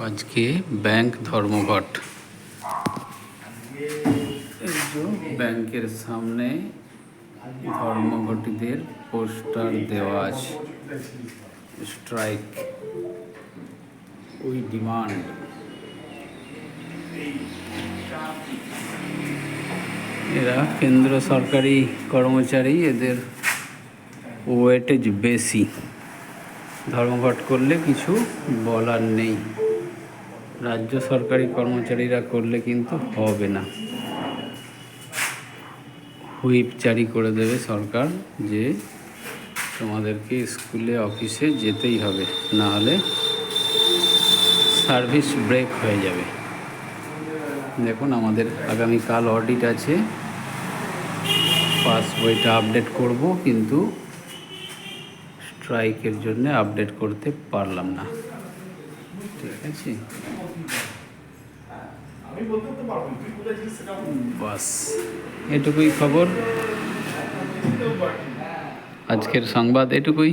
আজকে ব্যাংক ধর্মঘট। ব্যাংকের সামনে ধর্মঘটীদের পোস্টার দেওয়া আছে, স্ট্রাইক উই ডিমান্ড। এরা কেন্দ্র সরকারি কর্মচারী, এদের ওয়েটেজ বেশি। ধর্মঘট করলে কিছু বলার নেই, রাজ্য সরকারি কর্মচারীরা করলে কিন্তু হবে না। হুইপ জারি করে দেবে সরকার যে তোমাদেরকে স্কুলে অফিসে যেতেই হবে, না হলে সার্ভিস ব্রেক হয়ে যাবে। দেখুন, আমাদের আগামীকাল অডিট আছে, পাস বইটা আপডেট করব, কিন্তু স্ট্রাইকের জন্য আপডেট করতে পারলাম না। ঠিক আছে, বাস এটুকুই খবর, আজকের সংবাদ এটুকুই।